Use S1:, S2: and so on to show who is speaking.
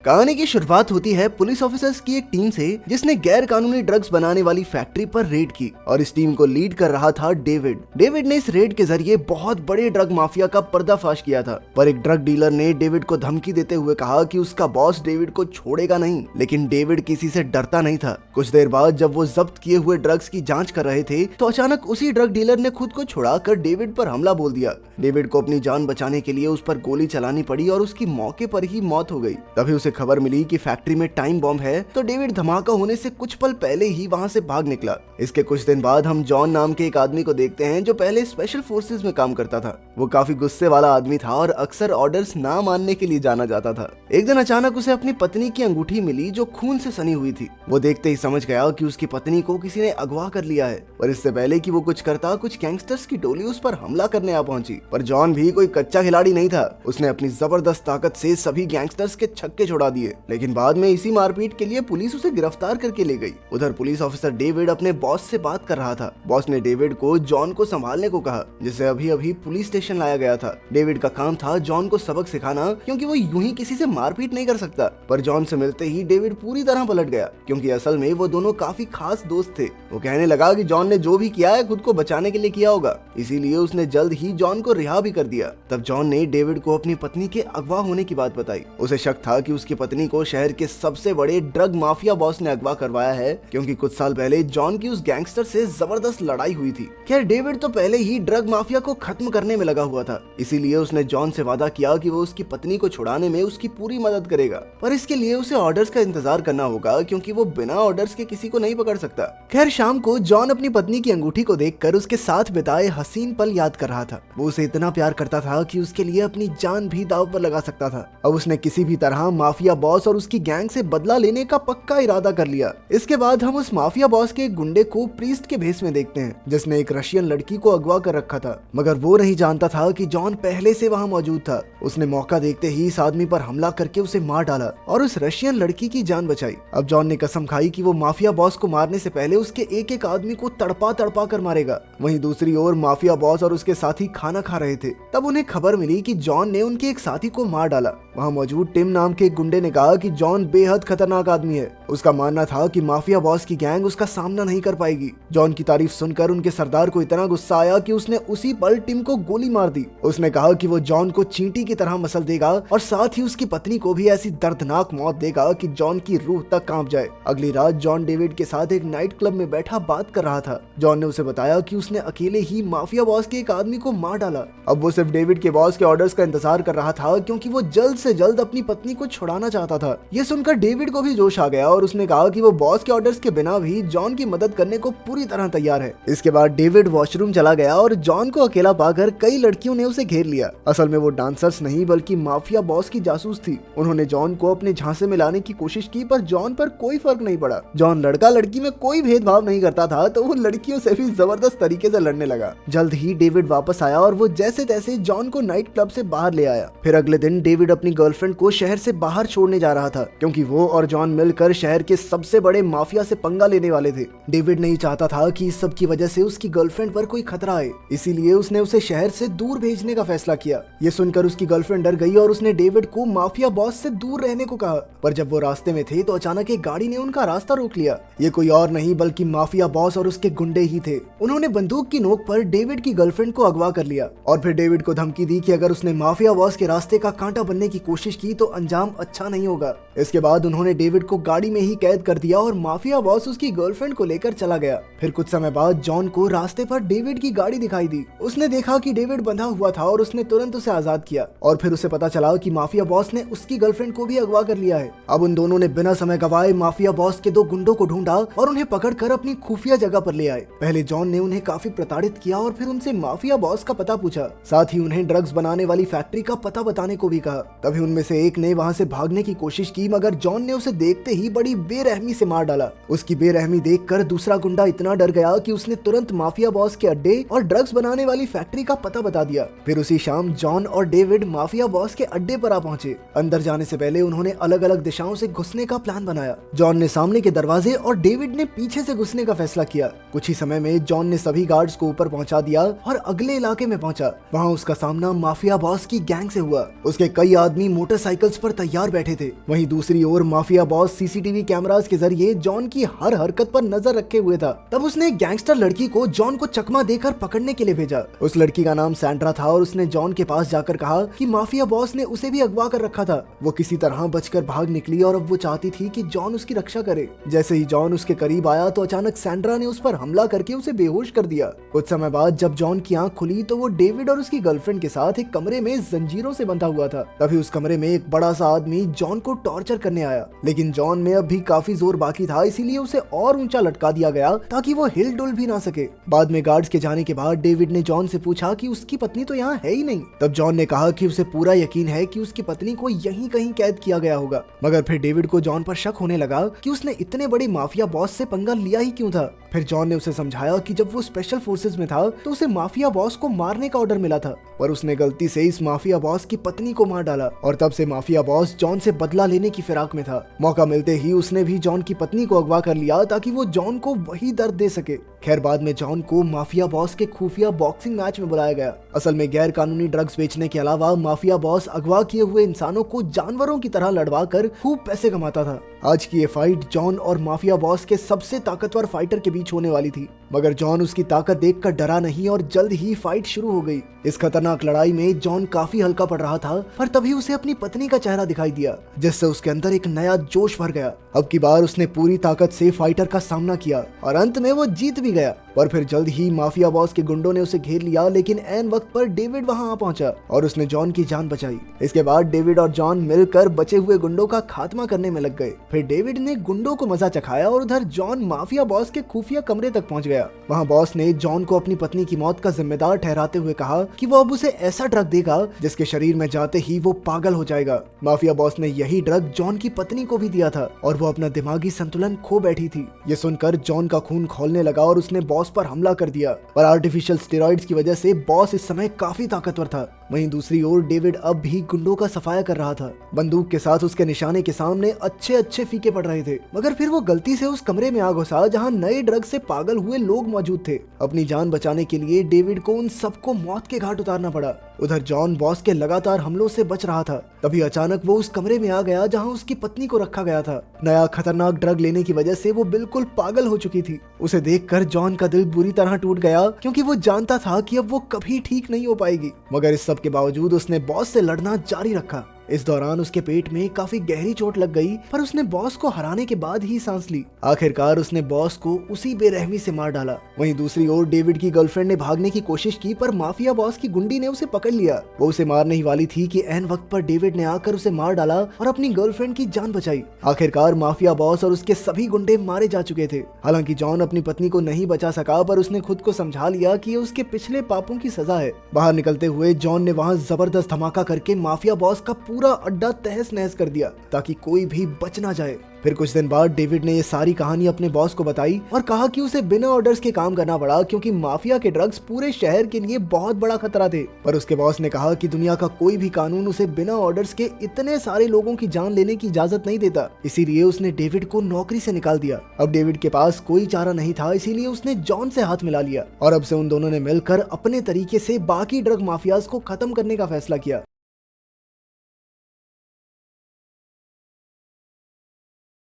S1: कहानी की शुरुआत होती है पुलिस ऑफिसर्स की एक टीम से जिसने गैर कानूनी ड्रग्स बनाने वाली फैक्ट्री पर रेड की और इस टीम को लीड कर रहा था डेविड। डेविड ने इस रेड के जरिए बहुत बड़े ड्रग माफिया का पर्दाफाश किया था, पर एक ड्रग डीलर ने डेविड को धमकी देते हुए कहा कि उसका बॉस डेविड को छोड़ेगा नहीं, लेकिन डेविड किसी से डरता नहीं था। कुछ देर बाद जब वो जब्त किए हुए ड्रग्स की जांच कर रहे थे तो अचानक उसी ड्रग डीलर ने खुद को छुड़ाकर डेविड पर हमला बोल दिया। डेविड को अपनी जान बचाने के लिए उस पर गोली चलानी पड़ी और उसकी मौके पर ही मौत हो गई। तभी उसे खबर मिली कि फैक्ट्री में टाइम बॉम्ब है, तो डेविड धमाका होने से कुछ पल पहले ही वहां से भाग निकला। इसके कुछ दिन बाद हम जॉन नाम के एक आदमी को देखते हैं जो पहले स्पेशल फोर्सेस में काम करता था। वो काफी गुस्से वाला आदमी था और अक्सर ऑर्डर्स ना मानने के लिए जाना जाता था। एक दिन अचानक उसे अपनी पत्नी की अंगूठी मिली जो खून से सनी हुई थी। वो देखते ही समझ गया कि उसकी पत्नी को किसी ने अगवा कर लिया है, पर इससे पहले कि वो कुछ करता कुछ गैंगस्टर्स की टोली उस पर हमला करने आ पहुंची। पर जॉन भी कोई कच्चा खिलाड़ी नहीं था, उसने अपनी जबरदस्त ताकत से सभी गैंगस्टर्स के छक्के छुड़ा दिए। लेकिन बाद में इसी मारपीट के लिए पुलिस उसे गिरफ्तार करके ले गई। उधर पुलिस ऑफिसर डेविड अपने बॉस से बात कर रहा था। बॉस ने डेविड को जॉन को संभालने को कहा, जिसे अभी अभी पुलिस स्टेशन लाया गया था। डेविड का काम था जॉन को सबक सिखाना, क्योंकि वो यूं ही किसी से मारपीट नहीं कर सकता। पर जॉन से मिलते ही डेविड पूरी तरह पलट गया, क्योंकि असल में वो दोनों काफी खास दोस्त थे। वो कहने लगा कि जॉन ने जो भी किया है खुद को बचाने के लिए किया होगा, इसीलिए उसने जल्द ही जॉन को रिहा भी कर दिया। तब जॉन ने डेविड को अपनी पत्नी के अगवा होने की बात बताई। उसे शक था कि उसकी पत्नी को शहर के सबसे बड़े ड्रग माफिया बॉस ने अगवा करवाया है, क्योंकि कुछ साल पहले जॉन की उस गैंगस्टर से जबरदस्त लड़ाई हुई थी। खैर डेविड तो पहले ही ड्रग माफिया को खत्म करने में लगा हुआ था, इसीलिए उसने जॉन से वादा किया कि वो उसकी पत्नी को छुड़ाने में उसकी पूरी मदद करेगा। पर इसके लिए उसे ऑर्डर्स का इंतजार करना होगा, क्योंकि वो बिना ऑर्डर्स के किसी को नहीं पकड़ सकता। खैर शाम को जॉन अपनी पत्नी की अंगूठी को देखकर उसके साथ बिताए हसीन पल याद कर रहा था। वो उसे इतना प्यार करता था कि उसके लिए अपनी जान भी दांव पर लगा सकता था। अब उसने किसी भी तरह माफिया बॉस और उसकी गैंग से बदला लेने का पक्का इरादा कर लिया। इसके बाद हम उस माफिया बॉस के एक गुंडे को प्रीस्ट के भेस में देखते हैं, जिसने एक रशियन लड़की को अगवा कर रखा था। मगर वो नहीं जानता था कि जॉन पहले से वहां मौजूद था। उसने मौका देखते ही इस आदमी पर हमला करके उसे मार डाला और उस रशियन लड़की की जान बचाई। अब जॉन ने कसम खाई कि वो माफिया बॉस को मारने से पहले उसके एक एक आदमी को तड़पा तड़पा कर मारेगा। वहीं दूसरी ओर माफिया बॉस और उसके साथी खाना खा रहे थे। तब उन्हें खबर मिली कि जॉन ने उनके एक साथी को मार डाला। वहां मौजूद टिम नाम के एक गुंडे ने कहा कि जॉन बेहद खतरनाक आदमी है। उसका मानना था कि माफिया बॉस की गैंग उसका सामना नहीं कर पाएगी। जॉन की तारीफ सुनकर उनके सरदार को इतना गुस्सा आया कि उसने उसी पल टिम को गोली मार दी। उसने कहा कि वो जॉन को चींटी की तरह मसल देगा और साथ ही उसकी पत्नी को भी ऐसी दर्दनाक मौत देगा कि जॉन की रूह तक कांप जाए। अगली रात जॉन डेविड के साथ एक नाइट क्लब में बैठा बात कर रहा था। जॉन ने उसे बताया कि उसने अकेले ही माफिया बॉस के एक आदमी को मार डाला। अब वो सिर्फ डेविड के बॉस के ऑर्डर्स का इंतजार कर रहा था, क्योंकि वो जल्द से जल्द अपनी पत्नी को छुड़ाना चाहता था। ये सुनकर डेविड को भी जोश आ गया और उसने कहा कि वो बॉस के ऑर्डर्स के बिना भी जॉन की मदद करने को पूरी तरह तैयार है। इसके बाद डेविड वॉशरूम चला गया और जॉन को अकेला पाकर कई लड़कियों ने उसे घेर लिया। असल में वो डांसर्स नहीं बल्कि माफिया बॉस की जासूस थी। उन्होंने जॉन को अपने झांसे में लाने की कोशिश की, पर जॉन पर कोई फर्क नहीं पड़ा। जॉन लड़का लड़की में कोई भेदभाव नहीं करता था, तो वो लड़कियों से भी जबरदस्त तरीके से लड़ने लगा। जल्द ही डेविड वापस आया और वो जैसे तैसे जॉन को नाइट क्लब से बाहर ले आया। फिर अगले दिन डेविड अपनी गर्लफ्रेंड को शहर से बाहर छोड़ने जा रहा था, क्योंकि वो और जॉन मिलकर शहर के सबसे बड़े माफिया से पंगा लेने वाले थे। डेविड नहीं चाहता था कि इस सब की वजह से उसकी गर्लफ्रेंड पर कोई खतरा आए, इसीलिए उसने उसे शहर से दूर भेजने का फैसला किया। ये सुनकर उसकी गर्लफ्रेंड डर गई और उसने डेविड को माफिया बॉस से दूर रहने को कहा। पर जब वो रास्ते में थे तो अचानक एक गाड़ी ने उनका रास्ता रोक लिया। ये कोई और नहीं बल्कि माफिया बॉस और उसके गुंडे ही थे। उन्होंने बंदूक की नोक पर डेविड की गर्लफ्रेंड को अगवा कर लिया और फिर डेविड को धमकी दी कि अगर उसने माफिया बॉस के रास्ते का कांटा बनने की कोशिश की तो अंजाम अच्छा नहीं होगा। इसके बाद उन्होंने डेविड को गाड़ी में ही कैद कर दिया और माफिया बॉस उसकी गर्लफ्रेंड को लेकर चला गया। फिर कुछ समय बाद जॉन को रास्ते पर डेविड की गाड़ी दिखाई दी। उसने देखा कि डेविड बंधा हुआ था और उसने तुरंत उसे आजाद किया और फिर उसे पता चला कि माफिया बॉस ने उसकी गर्लफ्रेंड को भी अगवा कर लिया है। अब उन दोनों ने बिना समय गवाए माफिया बॉस के दो गुंडों को ढूंढा और उन्हें पकड़कर अपनी खुफिया जगह पर ले आए। पहले जॉन ने उन्हें काफी प्रताड़ित किया और फिर उनसे माफिया बॉस का पता पूछा, साथ ही उन्हें ड्रग्स बनाने वाली फैक्ट्री का पता बताने को भी कहा। तभी उनमें से एक ने वहां से भागने की कोशिश की, मगर जॉन ने उसे देखते ही बड़ी बेरहमी से मार डाला। उसकी बेरहमी देखकर दूसरा गुंडा इतना डर गया कि उसने तुरंत माफिया बॉस के अड्डे और ड्रग्स बनाने वाली फैक्ट्री का पता बता दिया। फिर उसी शाम जॉन और डेविड माफिया बॉस के अड्डे पर आ पहुंचे। अंदर जाने से पहले उन्होंने अलग अलग दिशाओं से घुसने का प्लान बनाया। जॉन ने सामने के दरवाजे और डेविड ने पीछे से घुसने का फैसला किया। कुछ ही समय में जॉन ने सभी गार्ड्स को ऊपर पहुंचा दिया और अगले इलाके में पहुंचा। वहां उसका सामना माफिया बॉस की गैंग से हुआ। उसके कई आदमी मोटरसाइकिल्स पर तैयार बैठे थे। वहीं दूसरी ओर माफिया बॉस सीसीटीवी कैमरास के जरिए जॉन की हर हरकत पर नजर रखे हुए था। तब उसने एक गैंगस्टर लड़की को जॉन को चकमा देकर पकड़ने के लिए भेजा। उस लड़की का नाम सैंड्रा था और उसने जॉन के पास जाकर कहा कि माफिया बॉस ने उसे भी अगवा कर रखा था। वो किसी तरह बचकर भाग निकली और अब वो चाहती थी कि जॉन उसकी रक्षा करे। जैसे ही जॉन उसके करीब आया तो अचानक सैंड्रा ने उस पर हमला करके उसे बेहोश कर दिया। कुछ समय बाद जब जॉन की आंख खुली तो वो डेविड और उसकी गर्लफ्रेंड के साथ एक कमरे में जंजीरों से बंधा हुआ था। तभी उस कमरे में एक बड़ा सा आदमी जॉन को टॉर्चर करने आया, लेकिन जॉन में अब भी काफी जोर बाकी था, इसीलिए उसे और ऊंचा लटका दिया गया ताकि वो हिल डुल भी ना सके। बाद में गार्ड्स के जाने के बाद डेविड ने जॉन से पूछा कि उसकी पत्नी तो यहाँ है ही नहीं। तब जॉन ने कहा कि उसे पूरा यकीन है कि उसकी पत्नी को यहीं कहीं कैद किया गया होगा। मगर फिर डेविड को जॉन पर शक होने लगा कि उसने इतने बड़े माफिया बॉस से पंगा लिया ही क्यों था। फिर जॉन ने उसे समझाया कि जब वो स्पेशल फोर्सेस में था तो उसे माफिया बॉस को मारने का ऑर्डर मिला था, पर उसने गलती से इस माफिया बॉस की पत्नी को मार डाला और तब से माफिया बॉस जॉन से बदला लेने की फिराक में था। मौका मिलते ही उसने भी जॉन की पत्नी को अगवा कर लिया ताकि वो जॉन को वही दर्द दे सके। खैर बाद में जॉन को माफिया बॉस के खुफिया बॉक्सिंग मैच में बुलाया गया। असल में गैर कानूनी ड्रग्स बेचने के अलावा माफिया बॉस अगवा किए हुए इंसानों को जानवरों की तरह लड़वा कर खूब पैसे कमाता था। आज की ये फाइट जॉन और माफिया बॉस के सबसे ताकतवर फाइटर के बीच होने वाली थी, मगर जॉन उसकी ताकत देखकर डरा नहीं और जल्द ही फाइट शुरू हो गई। इस खतरनाक लड़ाई में जॉन काफी हल्का पड़ रहा था, पर तभी उसे अपनी पत्नी का चेहरा दिखाई दिया, जिससे उसके अंदर एक नया जोश भर गया। अब की बार उसने पूरी ताकत से फाइटर का सामना किया और अंत में वो जीत भी गया। पर फिर जल्द ही माफिया बॉस के गुंडों ने उसे घेर लिया, लेकिन ऐन वक्त पर डेविड वहां आ पहुंचा और उसने जॉन की जान बचाई। इसके बाद डेविड और जॉन मिलकर बचे हुए गुंडों का खात्मा करने में लग गए। फिर डेविड ने गुंडों को मजा चखाया और उधर जॉन माफिया बॉस के खुफिया कमरे तक पहुंच गया। वहां बॉस ने जॉन को अपनी पत्नी की मौत का जिम्मेदार ठहराते हुए कहा कि वो अब उसे ऐसा ड्रग देगा जिसके शरीर में जाते ही वो पागल हो जाएगा। माफिया बॉस ने यही ड्रग जॉन की पत्नी को भी दिया था और वो अपना दिमागी संतुलन खो बैठी थी। ये सुनकर जॉन का खून खौलने लगा और उसने बॉस पर हमला कर दिया। पर आर्टिफिशियल स्टेरॉइड्स की वजह से बॉस इस समय काफी ताकतवर था। वहीं दूसरी ओर डेविड अब भी गुंडों का सफाया कर रहा था। बंदूक के साथ उसके निशाने के सामने अच्छे अच्छे फीके पड़ रहे थे, मगर फिर वो गलती से उस कमरे में आ घुसा जहां नए ड्रग से पागल हुए लोग मौजूद थे। अपनी जान बचाने के लिए डेविड को उन सबको मौत के घाट उतारना पड़ा। उधर जॉन बॉस के लगातार हमलों से बच रहा था। तभी अचानक वो उस कमरे में आ गया जहां उसकी पत्नी को रखा गया था। नया खतरनाक ड्रग लेने की वजह से वो बिल्कुल पागल हो चुकी थी। उसे देखकर जॉन का दिल बुरी तरह टूट गया, क्योंकि वो जानता था कि अब वो कभी ठीक नहीं हो पाएगी। मगर इस सब के बावजूद उसने बॉस से लड़ना जारी रखा। इस दौरान उसके पेट में काफी गहरी चोट लग गई, पर उसने बॉस को हराने के बाद ही सांस ली। आखिरकार उसने बॉस को उसी बेरहमी से मार डाला। वहीं दूसरी ओर डेविड की गर्लफ्रेंड ने भागने की कोशिश की, पर माफिया बॉस की गुंडी ने उसे पकड़ लिया। वो उसे मारने ही वाली थी कि ऐन वक्त पर डेविड ने आकर उसे मार डाला और अपनी गर्लफ्रेंड की जान बचाई। आखिरकार माफिया बॉस और उसके सभी गुंडे मारे जा चुके थे। हालांकि जॉन अपनी पत्नी को नहीं बचा सका, पर उसने खुद को समझा लिया कि ये उसके पिछले पापों की सजा है। बाहर निकलते हुए जॉन ने वहाँ जबरदस्त धमाका करके माफिया बॉस का पूरा अड्डा तहस नहस कर दिया ताकि कोई भी बच ना जाए। फिर कुछ दिन बाद डेविड ने ये सारी कहानी अपने बॉस को बताई और कहा कि उसे बिना ऑर्डर्स के काम करना पड़ा, क्योंकि माफिया के ड्रग्स पूरे शहर के लिए बहुत बड़ा खतरा थे। पर उसके बॉस ने कहा कि दुनिया का कोई भी कानून उसे बिना ऑर्डर्स के इतने सारे लोगों की जान लेने की इजाजत नहीं देता। इसीलिए उसने डेविड को नौकरी से निकाल दिया। अब डेविड के पास कोई चारा नहीं था, इसीलिए उसने जॉन से हाथ मिला लिया और अब से उन दोनों ने मिलकर अपने तरीके से बाकी ड्रग माफियाज को खत्म करने का फैसला किया।